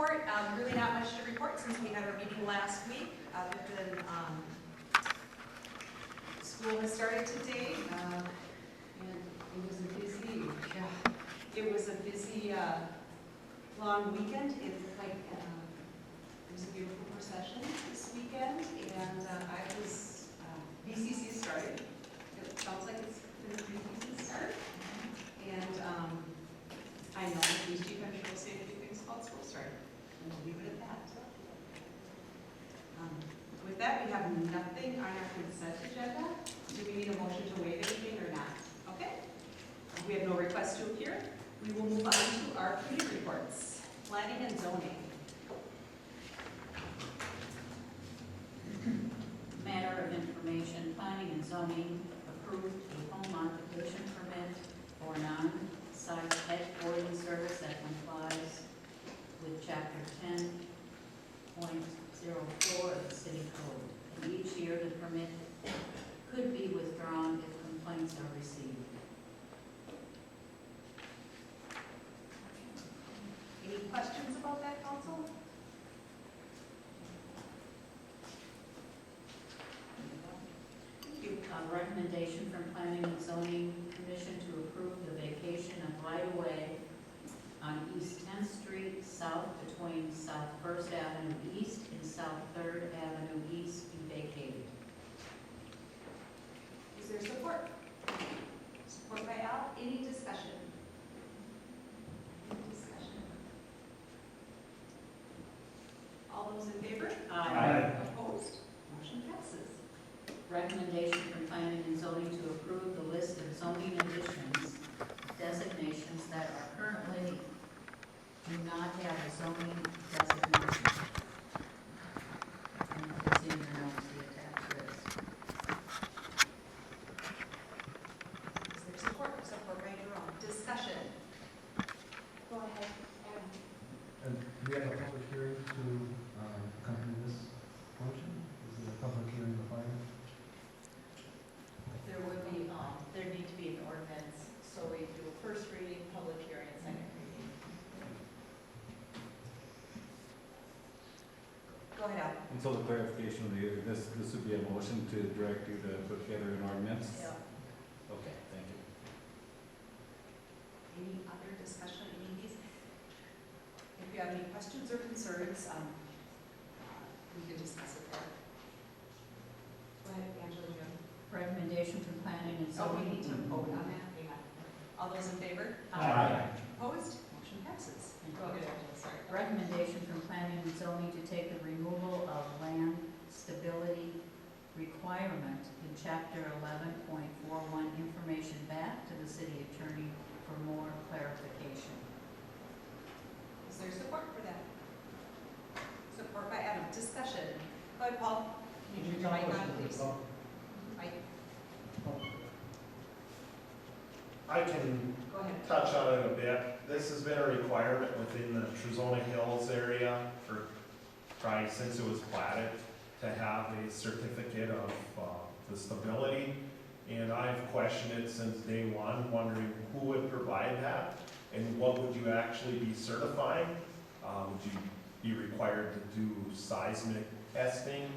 report. Really not much to report since we had our meeting last week. Other than school has started today, and it was a busy. It was a busy, long weekend. It looked like it was a beautiful procession this weekend, and I was BCC started. It sounds like it's been a pretty decent start, and I know the police chief, I'm sure will say a few things about school start, and we'll leave it at that. With that, we have nothing on our consent agenda. Do we need a motion to waive anything or not? Okay. We have no request to appear. We will move on to our committee reports. Planning and zoning. Matter of information, planning and zoning approved a home occupation permit for non-site pet boarding service that complies with chapter 10.04 of the city code. And each year the permit could be withdrawn if complaints are received. Any questions about that, council? Thank you. Recommendation from Planning and Zoning Commission to approve the vacation of right-of-way on East 10th Street South between South 1st Avenue East and South 3rd Avenue East be vacated. Is there support? Support by Al. Any discussion? Any discussion? All those in favor? Aye. Opposed? Motion passes. Recommendation from Planning and Zoning to approve the list of zoning additions, designations that are currently do not have a zoning designation. And it's in your notes, the attached list. Is there support? Support by Jerome. Discussion. Go ahead, Adam. And we have a public hearing to accompany this motion? Is it a public hearing requirement? There would be, there need to be an ordinance, so we do a first reading, public hearing, and second reading. Go ahead, Al. And so the clarification, this would be a motion to direct you to put together an ordinance? Yeah. Okay, thank you. Any other discussion, any of these? If you have any questions or concerns, we can discuss it there. Go ahead, Angela, Jim. Recommendation from Planning and Oh, we Zoning. need to vote on that. Hang on. All those in favor? Opposed? Motion passes. Go ahead, Angela, sorry. Recommendation from Planning and Zoning to take the removal of land stability requirement in chapter 11.41 information back to the city attorney for more clarification. Is there support for that? Support by Adam. Discussion. Go ahead, Paul. Can you turn your mic on, please? Mike, I can go ahead. touch on it a bit. This has been a requirement within the Trezona Hills area for probably since it was platted to have a certificate of the stability. And I've questioned it since day one, wondering who would provide that and what would you actually be certifying? Would you be required to do seismic testing,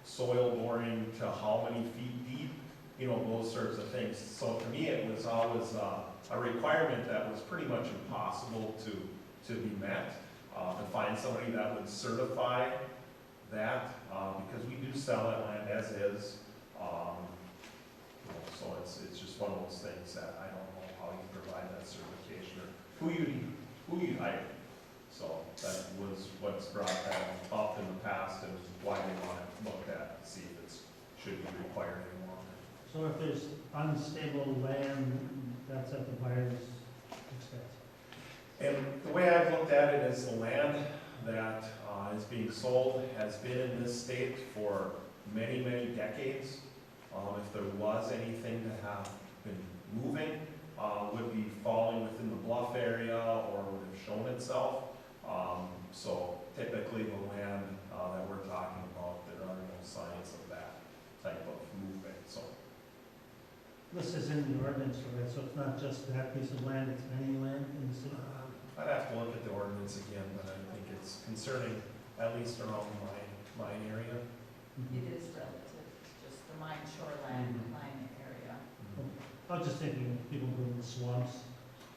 soil boring to how many feet deep? You know, those sorts of things. So to me, it was always a requirement that was pretty much impossible to be met. To find somebody that would certify that, because we do sell that land as is. You know, so it's just one of those things that I don't know how you provide that certification or who you hire. So that was what's brought that up in the past and why they want it looked at, see if it should be required anymore. So if there's unstable land, that's at the buyer's expense? And the way I've looked at it is the land that is being sold has been in this state for many, many decades. If there was anything to have been moving, would be falling within the bluff area or would have shown itself. So typically the land that we're talking about, there are no signs of that type of movement. So This is in the ordinance, right? So it's not just that piece of land, it's any land in the city? I'd have to look at the ordinance again, but I think it's concerning, at least around my area. It is relative, just the mine shoreline line area. I was just thinking, of people go in the swamps,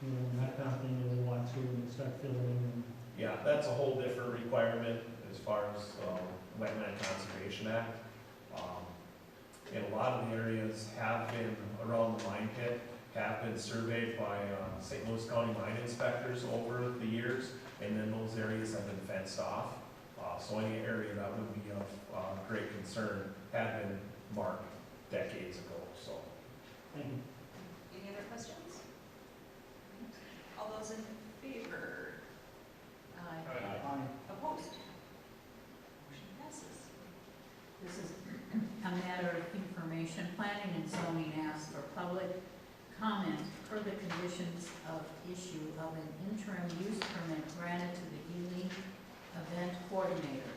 you know, and that kind of thing, they want to, and they start filling in. Yeah, that's a whole different requirement as far as Wetland Conservation Act. And a lot of the areas have been, around the mine pit, have been surveyed by St. Louis County mine inspectors over the years, and then those areas have been fenced off. So any area that would be of great concern had been marked decades ago, so. Thank you. Any other questions? All those in favor? Opposed? Motion passes. This is a matter of information. Planning and zoning asks for public comment per the conditions of issue of an interim use permit granted to the Ely Event Coordinator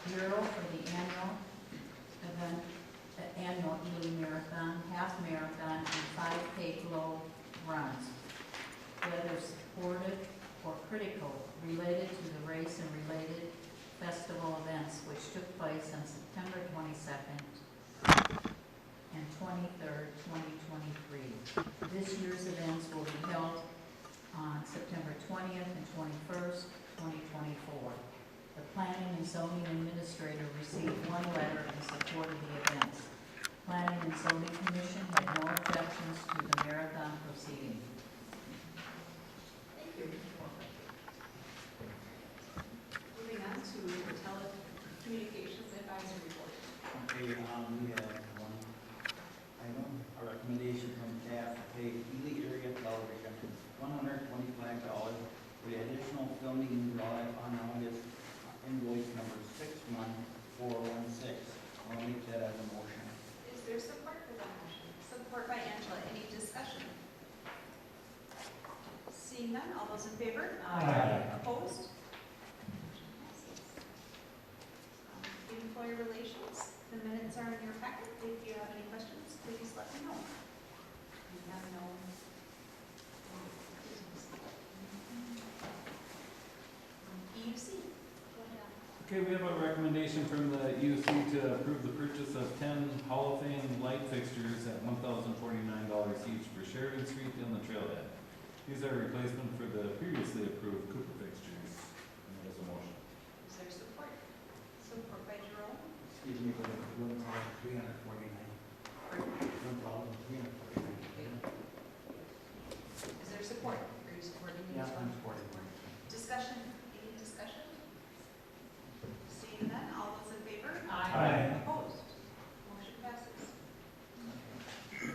Bureau for the annual event, the annual Ely Marathon, half marathon, and 5K glow runs, whether supportive or critical related to the race and related festival events which took place on September 22nd and 23rd, 2023. This year's events will be held on September 20th and 21st, 2024. The Planning and Zoning Administrator received one letter in support of the events. Planning and Zoning Commission had no objections to the marathon proceeding. Thank you. Moving on to the Telecommunications Advisory Report. Okay, we have one item, a recommendation from staff to pay Ely Area Television $125 for the additional filming live on August invoice number 61416. I'll make that as a motion. Is there support for that motion? Support by Angela. Any discussion? Seeing none, all those in favor? Aye. Opposed? Motion passes. Employee relations, the minutes are in your packet. If you have any questions, please let me know. We have no business. EUC, go ahead. Okay, we have a recommendation from the UC to approve the purchase of 10 Holophane light fixtures at $1,049 each for Sheridan Street and the trailhead. These are replacement for the previously approved Cooper fixtures. And there's a motion. Is there support? Support by Jerome. Excuse me, but it's $1,349. $1,349. Is there support? Are you supporting me? Yeah, I'm supporting. Discussion, any discussion? Seeing none, all those in favor? Aye. Opposed? Motion passes.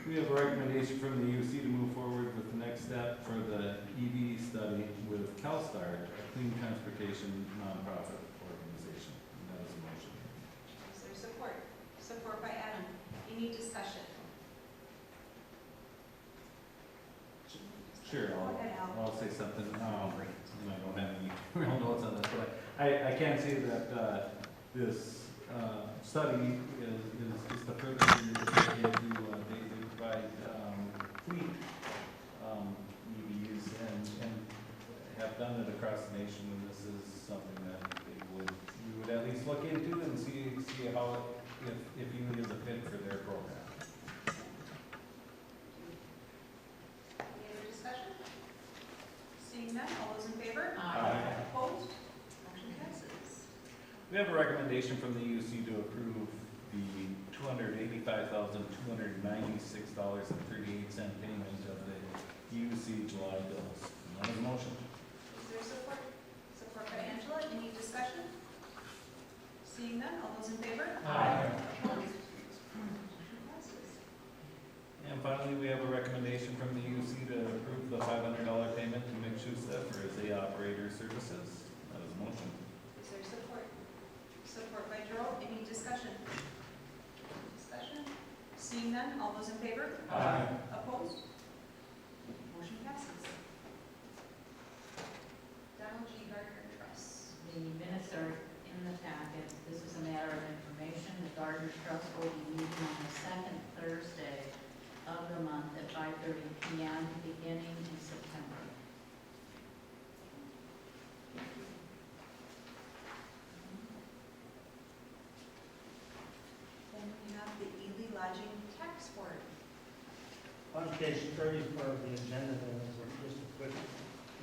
We have a recommendation from the UC to move forward with the next step for the EV study with CALSTART, a clean transportation nonprofit organization. And that is a motion. Is there support? Support by Adam. Any discussion? Sure, Go ahead, Al. I'll say something. And I don't have any real notes on this, but I can say that this study is just a further into they provide fleet EVs and have done it across the nation, and this is something that we would at least look into and see how if Ely is a fit for their program. Any other discussion? Seeing none, all those in favor? Aye. Opposed? Motion passes. We have a recommendation from the UC to approve the $285,296.38 payment of the UC July bills. Another motion. Is there support? Support by Angela. Any discussion? Seeing none, all those in favor? Aye. Opposed? Motion passes. And finally, we have a recommendation from the UC to approve the $500 payment to Mick Schuster for his operator services. That is a motion. Is there support? Support by Jerome. Any discussion? Discussion? Seeing none, all those in favor? Aye. Opposed? Motion passes. Donald G. Gardner Trust. The minutes are in the packet. This is a matter of information. The Gardner Trust will be meeting on the second Thursday of the month at 5:30 p.m. beginning in September. On page 30 for the agenda, there is just a quick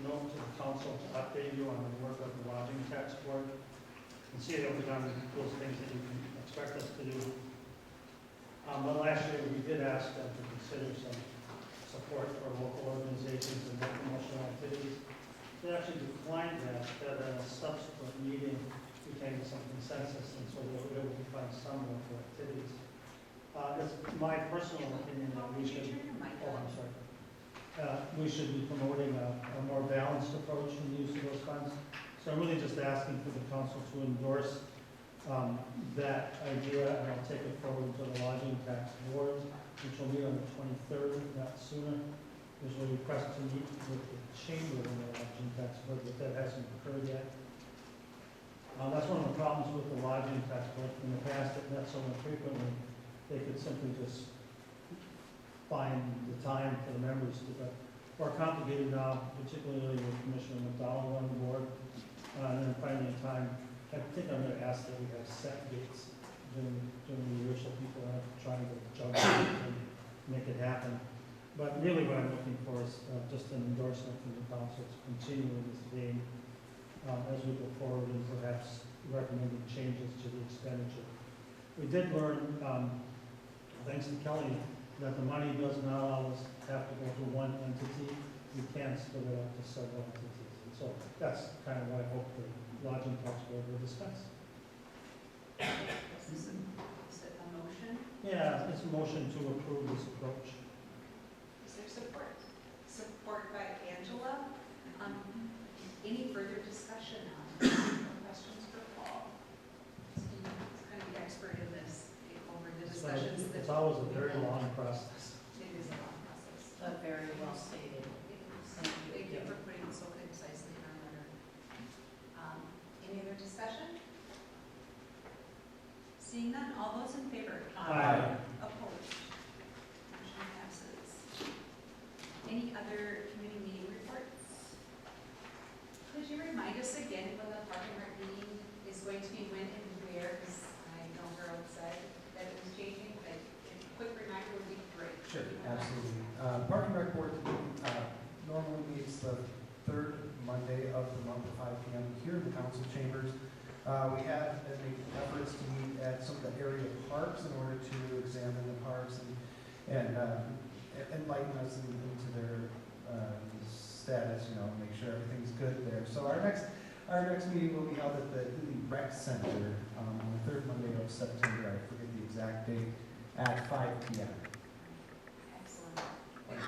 note to the council to update you on the work of the lodging tax board. And see that we've done those things that you can expect us to do. But last year, we did ask them to consider some support for local organizations and their promotional activities. They actually declined that at a subsequent meeting. We came to some consensus, and so we were able to find some local activities. It's my personal opinion that we should, we should be promoting a more balanced approach in the use of those funds. So I'm really just asking for the council to endorse that idea, and I'll take it forward to the lodging tax board, which will meet on the 23rd, not sooner. There's a request to meet with the chamber of the lodging tax board, but that hasn't occurred yet. That's one of the problems with the lodging tax board. In the past, it met so infrequently, they could simply just find the time for the members to go. More complicated now, particularly with Commissioner McDowell on the board, and then finding a time. I think I'm going to ask that we have set dates during the year so people aren't trying to juggle and make it happen. But really what I'm looking for is just an endorsement from the council to continue in this vein as we go forward and perhaps recommending changes to the expenditure. We did learn, thanks to Kelly, that the money does not always have to go to one entity. We can split it up to several entities. And so that's kind of what I hope the lodging tax board will discuss. Is it a motion? Yeah, it's a motion to approve this approach. Is there support? Support by Angela. Any further discussion on this? Questions for Paul? He's kind of the expert in this, over the discussions that. It's always a very long process. It is a long process. But very well stated. Thank you for putting it so concisely in our letter. Any other discussion? Seeing none, all those in favor? Aye. Opposed? Motion passes. Any other committee meeting reports? Could you remind us again when the Park and Rec meeting is going to be, when and where? Because I know we're outside that it was changing, but a quick reminder would be great. Sure, absolutely. Park and Rec Board normally meets the third Monday of the month at 5 p.m. here in the council chambers. We have made efforts to meet at some of the area parks in order to examine the parks and enlighten us into their status, make sure everything's good there. So our next meeting will be held at the Ely Rec Center on the third Monday of September. I forget the exact date, at 5 p.m. Excellent. Thanks.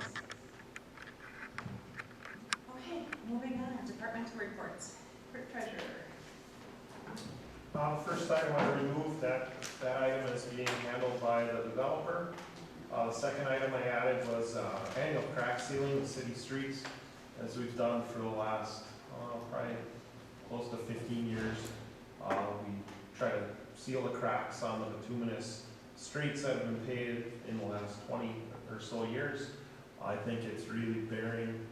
Okay, moving on, departmental reports. Clerk treasurer. First item I removed, that item is being handled by the developer. The second item I added was annual crack sealing in city streets, as we've done for the last, probably close to 15 years. We try to seal the cracks on the bituminous streets that have been paved in the last 20 or so years. I think it's really bearing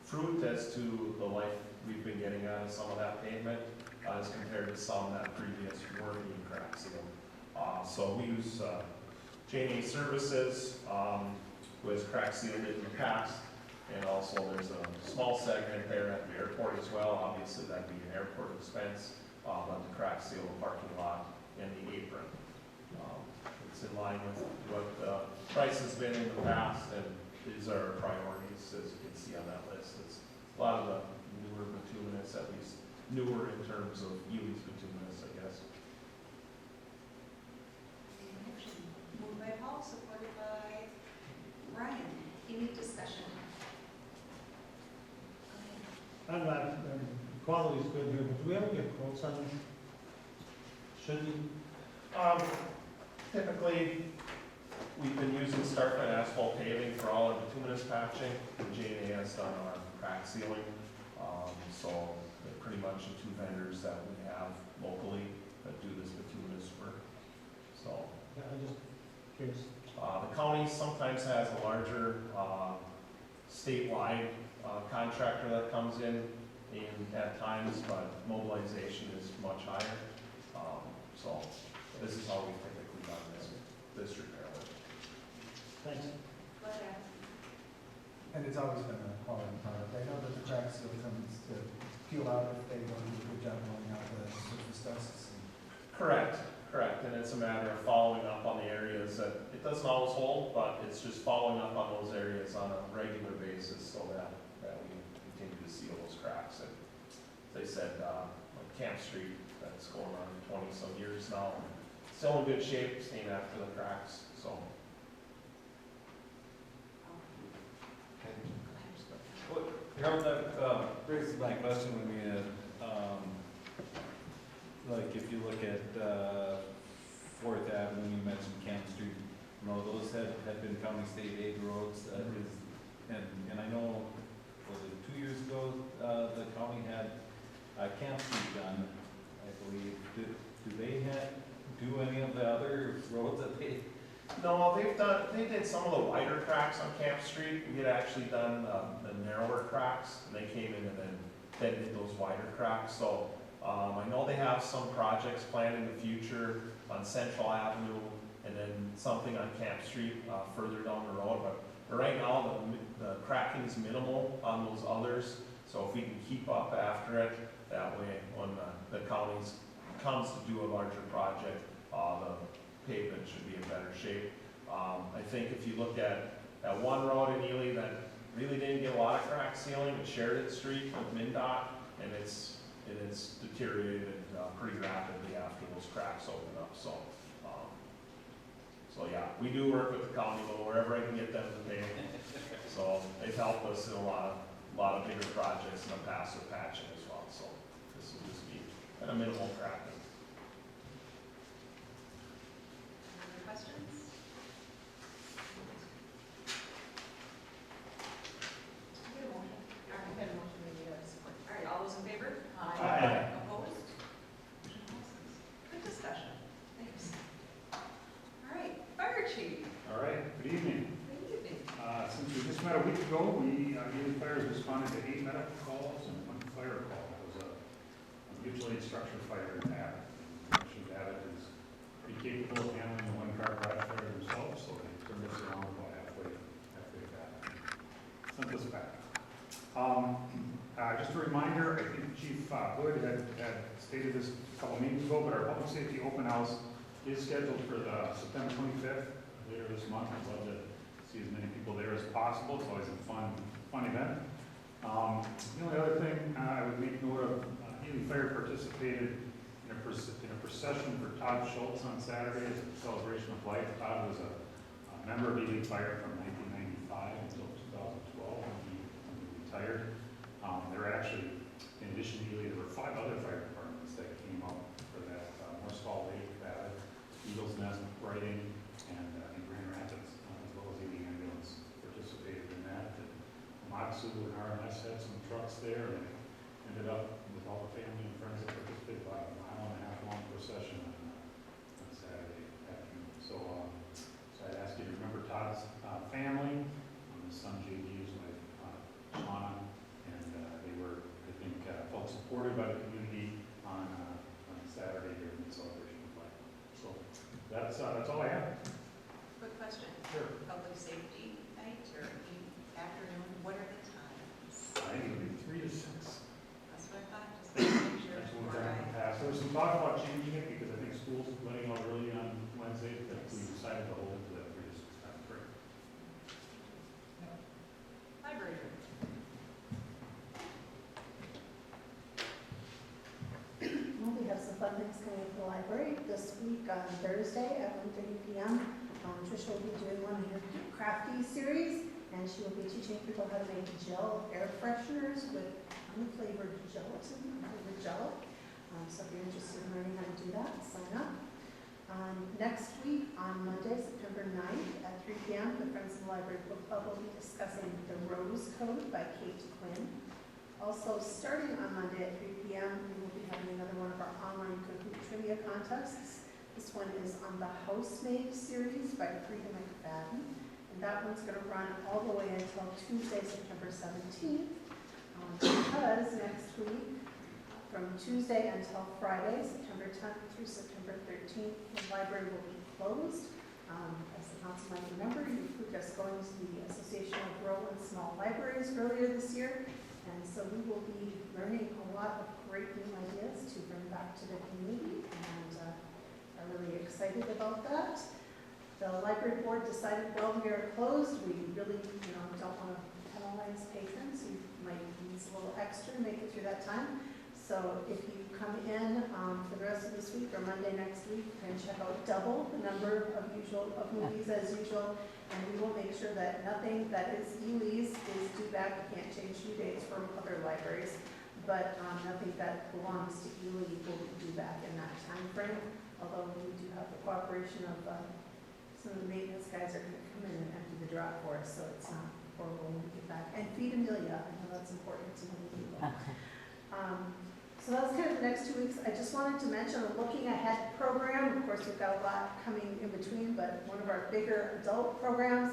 fruit as to the life we've been getting out of some of that pavement as compared to some that previous were being crack sealed. So we use J&A Services, who has crack sealed it in the past, and also there's a small segment there at the airport as well. Obviously that'd be an airport expense, but to crack seal the parking lot and the apron. It's in line with what the price has been in the past, and these are priorities, as you can see on that list. It's a lot of the newer bituminous, at least newer in terms of Ely's bituminous, I guess. Motion moved by Paul, supported by Ryan. Any discussion? Go ahead. I'm not, the quality's good here, but do we ever get quotes on this? Should we? Typically, we've been using Starkman asphalt paving for all our bituminous patching. J&A has done our crack sealing. So they're pretty much the two vendors that we have locally that do this bituminous work. So Yeah, I'm just curious. the county sometimes has a larger statewide contractor that comes in at times, but mobilization is much higher. So this is how we typically done this repair work. Thanks. Go And it's always been a quality product. I know that the crack seal tends to peel out if they don't do a good job rolling out the surface dusts. Correct, and it's a matter of following up on the areas that, it doesn't always hold, but it's just following up on those areas on a regular basis so that we continue to seal those cracks. And as I said, like Camp Street, that's going on 20-some years now, still in good shape, staying after the cracks, so. Harold, that brings my question when we had, like, if you look at 4th Avenue, you mentioned Camp Street, you know, those had been county state aid roads, and I know, was it 2 years ago, the county had Camp Street done, I believe. Do they do any of the other roads that they? No, they did some of the wider cracks on Camp Street. We had actually done the narrower cracks, and they came in and then did those wider cracks. So I know they have some projects planned in the future on Central Avenue, and then something on Camp Street further down the road. But right now, the cracking is minimal on those others. So if we can keep up after it, that way when the county comes to do a larger project, the pavement should be in better shape. I think if you look at that one road in Ely that really didn't get a lot of crack sealing, it's Sheridan Street with MnDOT, and it's deteriorated pretty rapidly after those cracks open up. So yeah, we do work with the county wherever I can get them to pay. So they've helped us in a lot of bigger projects in the past with patching as well. So this will just be a minimal cracking. Other questions? Get a motion. All right, get a motion, we need a support. All right, all those in favor? Aye. Opposed? Motion passes. Good discussion. Thanks. All right, fire chief. All right, good evening. Good evening. Since we just met a week ago, Ely Fire responded to 8 medical calls and 1 fire call. That was a mutual aid structure fire in Babbitt. Babbitt is pretty capable of handling the 1-car garage fire themselves, so they turned us around about halfway back. Sent us back. Just a reminder, I think Chief Hood had stated this a couple meetings ago, but our public safety open house is scheduled for the September 25th, later this month. I'd love to see as many people there as possible. It's always a fun event. The only other thing I would make note of, Ely Fire participated in a procession for Todd Schultz on Saturday as a celebration of life. Todd was a member of Ely Fire from 1995 until 2012 when he retired. There were actually, in addition to Ely, there were 5 other fire departments that came up for that. Morsefall Lake, Babbitt, Eagles Nest, Brighton, and Grand Rapids, as well as Ely Ambulance participated in that. And Matsu and RMS had some trucks there, and it ended up with all the family and friends that participated by a 1.5-mile-long procession on Saturday afternoon. So I'd ask you to remember Todd's family, his son JD, his wife Shauna, and they were, I think, felt supported by the community on Saturday during the celebration of life. So that's all I have. Quick question. Sure. Public safety night or afternoon, what are the times? I think it'll be 3 to 6. That's what I thought, just to make sure. That's what we've before done in the past. There was some talk about changing it because I think school's letting out early on Wednesday, but we decided to hold it to that 3 to 6 time frame. Library. Well, we have some fun things coming up in the library this week on Thursday at 1:30 p.m. Tricia will be doing one of her crafty series, and she will be teaching people how to make gel air fresheners with unflavored gelatin, flavored gel. So if you're interested in learning how to do that, sign up. Next week, on Monday, September 9th at 3 p.m., the Friends of the Library Book Club will be discussing The Rose Code by Kate Quinn. Also, starting on Monday at 3 p.m., we will be having another one of our online cooking trivia contests. This one is on the Housemaid series by Frida McFadden, and that one's going to run all the way until Tuesday, September 17th, because next week, from Tuesday until Friday, September 10th through September 13th, the library will be closed As the council might remember, you approved us going to the Association of Rural and Small Libraries earlier this year. And so we will be learning a lot of great new ideas to bring back to the community, and are really excited about that. The library board decided while we are closed, we really, don't want to penalize patrons who might use a little extra to make it through that time. So if you come in for the rest of this week or Monday next week, you can check out double the number of movies as usual. And we will make sure that nothing that is Ely's is due back. We can't change due dates from other libraries, but nothing that belongs to Ely will be due back in that time frame. Although we do have the cooperation of some of the maintenance guys are going to come in and empty the drop for us, so it's not horrible when we get back. And feed Amelia, I know that's important to many people. So that's kind of the next 2 weeks. I just wanted to mention a Looking Ahead program. Of course, we've got a lot coming in between, but one of our bigger adult programs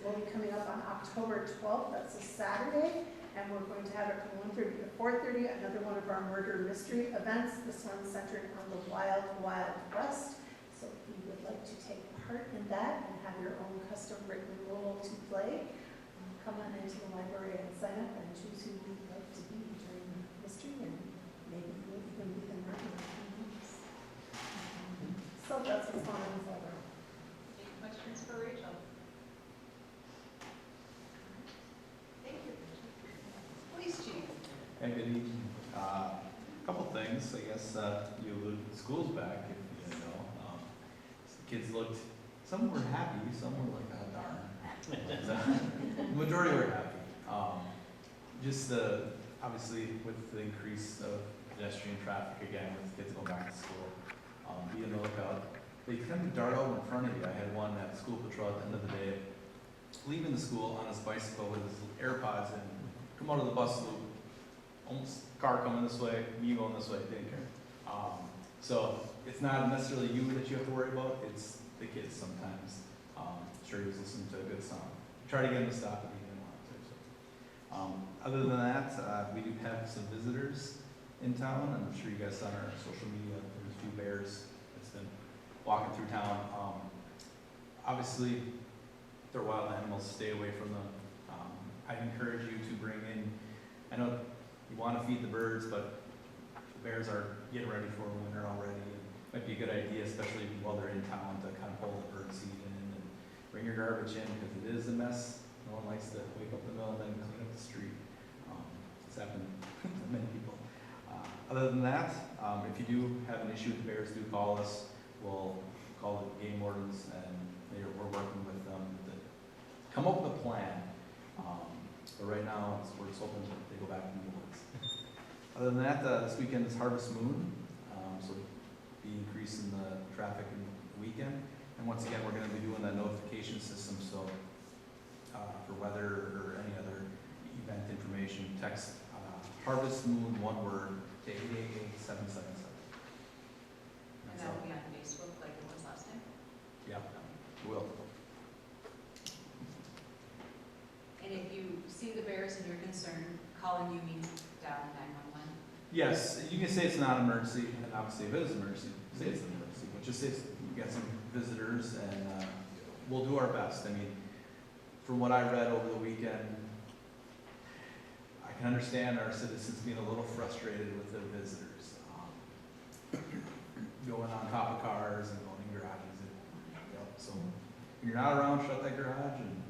will be coming up on October 12th. That's a Saturday, and we're going to have it from 1:30 to 4:30. Another one of our murder mystery events. This one's centered on the Wild Wild West. So if you would like to take part in that and have your own custom written role to play, come on into the library and sign up and choose who you'd like to be during the mystery, and maybe you'll even be the murderer. So that's what's going on in the library. Any questions for Rachel? Thank you. Police chief. Hey, good evening. Couple things, I guess, you alluded to school's back, if you didn't know. The kids looked, some were happy, some were like, oh darn. The majority were happy. Obviously with the increase of pedestrian traffic again, with kids going back to school, be on the lookout. They kind of dart out in front of you. I had one at school patrol at the end of the day, leaving the school on his bicycle with his AirPods and come out of the bus loop, almost car coming this way, me going this way, didn't care. So it's not necessarily you that you have to worry about, it's the kids sometimes. Sure he was listening to a good song. Try to get him to stop if he didn't want to. So. Other than that, we do have some visitors in town. I'm sure you guys saw on our social media, there's a few bears that's been walking through town. Obviously, they're wild animals, stay away from them. I'd encourage you to bring in, I know you want to feed the birds, but the bears are getting ready for winter already. It might be a good idea, especially while they're in town, to kind of pull the bird seed in and bring your garbage in, because it is a mess. No one likes to wake up in the middle of the night and clean up the street. It's happened to many people. Other than that, if you do have an issue with the bears, do call us. We'll call the game wardens, and we're working with them to come up with a plan. But right now, we're just hoping that they go back in the woods. Other than that, this weekend is Harvest Moon, so be increasing the traffic in the weekend. And once again, we're going to be doing that notification system, so for weather or any other event information, text Harvest Moon, one word, to 888-777. And that will be on Facebook like it was last time? Yeah, we will. And if you see the bears and you're concerned, calling you means dial 911. Yes, you can say it's not an emergency, and obviously if it is an emergency, say it's an emergency, but just say you got some visitors, and we'll do our best. I mean, from what I read over the weekend, I can understand our citizens being a little frustrated with their visitors. Going on top of cars and going in garages. So when you're not around, shut that garage and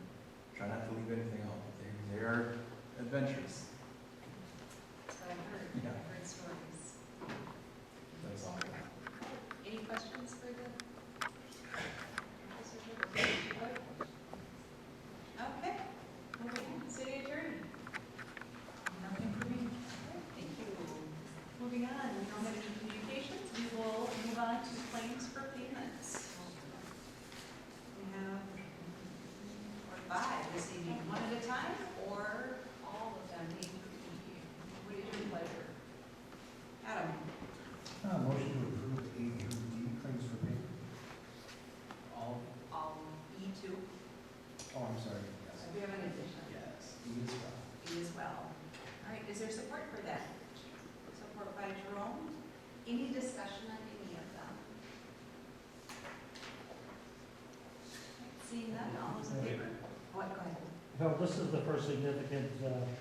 try not to leave anything out. They are adventurous. That's what I've heard. Yeah. I've heard stories. That's all I got. Any questions for the officers? Okay. Moving on. City attorney. Nothing for me. Thank you. Moving on, we don't have any communications. We will move on to claims for payments. We have 5 this evening, one at a time, or all of them need to be. What is your pleasure? Adam? Motion to approve A through D claims for payment. All? All E2. Oh, I'm sorry. Yes. We have an addition. Yes, E as well. E as well. All right, is there support for that? Support by Jerome. Any discussion on any of them? in favor? What, go ahead. Well, this is the first significant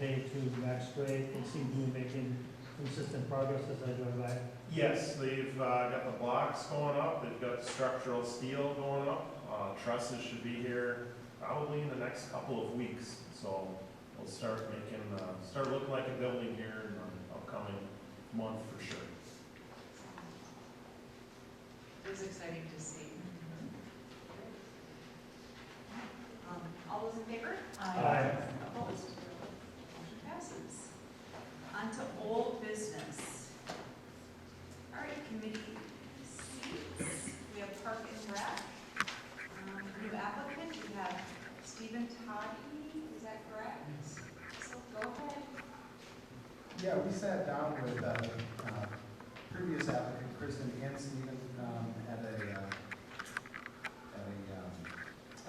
pay to Max Gray. They seem to be making consistent progress as I go by. Yes, they've got the blocks going up, they've got structural steel going up. Trusses should be here probably in the next couple of weeks. So we'll start looking like a building here in the upcoming month for sure. It's exciting to see. All those in favor? Aye. Opposed? Motion passes. On to old business. All right, committee seats. We have Park and Rec. New applicant, we have Stephen Toddie, is that correct? So go ahead. Yeah, we sat down with previous applicant Kristen and Stephen at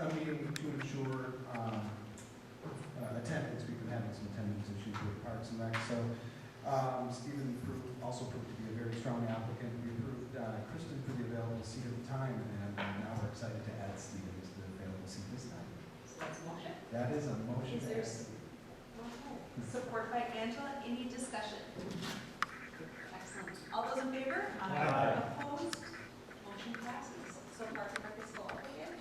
a meeting to ensure attendance. We've been having some attendance issues with Parks and Rec. So Stephen also proved to be a very strong applicant. We approved Kristen for the available seat at the time, and now we're excited to add Stephen as the available seat this time. So that's a motion. That is a motion Is to there add Stephen. support by Angela? Any discussion? Excellent. All those in favor? Aye. Opposed? Motion passes. So Park and Rec is full again.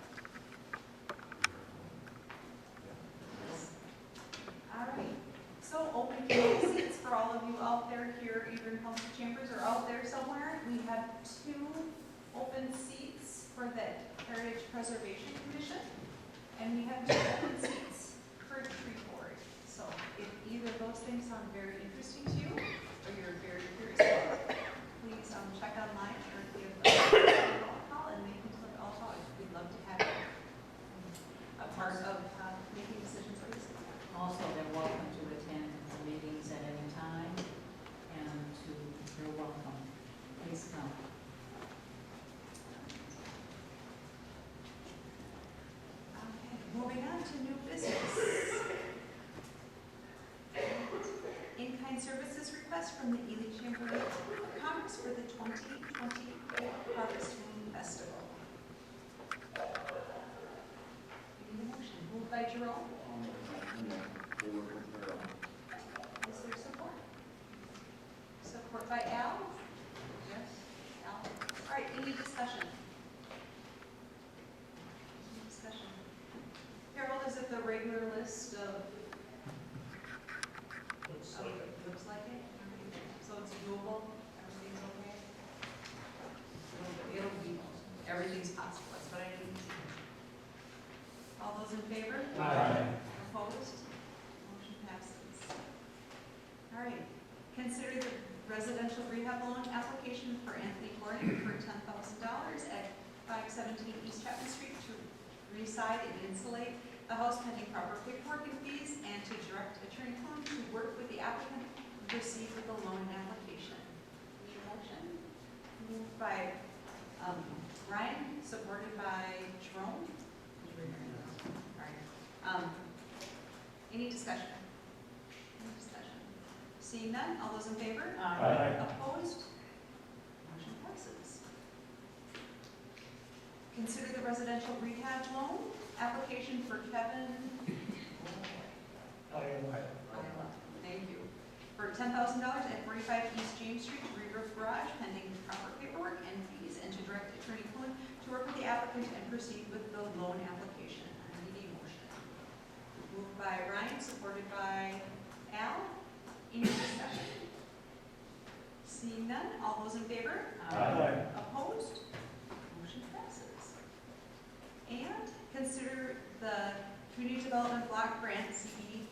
All right. So open committee seats for all of you out there here, either in council chambers or out there somewhere. We have 2 open seats for the Heritage Preservation Commission, and we have 2 open seats for tree board. So if either of those things sound very interesting to you, or you're very curious about it, please check online or give a call and they can click all talk. We'd love to have you a part of making decisions for this. Also, they're welcome to attend the meetings at any time, and you're welcome. Please come. Okay, moving on to new business. In-kind services request from the Ely Chamber of Commerce for the 2024 Harvest Moon Festival. Need a motion? Moved by Jerome. Is there support? Support by Al? Yes. Al. All right, any discussion? Any discussion? Harold, is it the regular list of? Looks like it. Looks like it? So it's doable? Everything's okay? It'll be, everything's possible, that's what I need. All those in favor? Aye. Opposed? Motion passes. All right, consider the residential rehab loan application for Anthony Gordon for $10,000 at 517 East Chapman Street to reside and insulate the house pending proper paperwork and fees, and to direct Attorney Clune to work with the applicant to proceed with the loan application. Need a motion? Moved by Ryan, supported by Jerome. All right. Any discussion? Any discussion? Seeing none, all those in favor? Aye. Opposed? Motion passes. Consider the residential rehab loan application for Kevin. Thank you. For $10,000 at 45 East James Street to re-roof garage pending proper paperwork and fees, and to direct Attorney Clune to work with the applicant and proceed with the loan application. I need a motion. Moved by Ryan, supported by Al. Any discussion? Seeing none, all those in favor? Aye. Opposed? Motion passes. And consider the Community Development Block Grant CDBG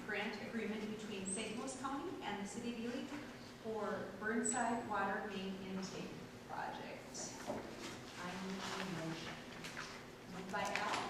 grant agreement between St. Louis County and the City of Ely for Burnside Water Main Intake Project. I need a motion. Moved by Al,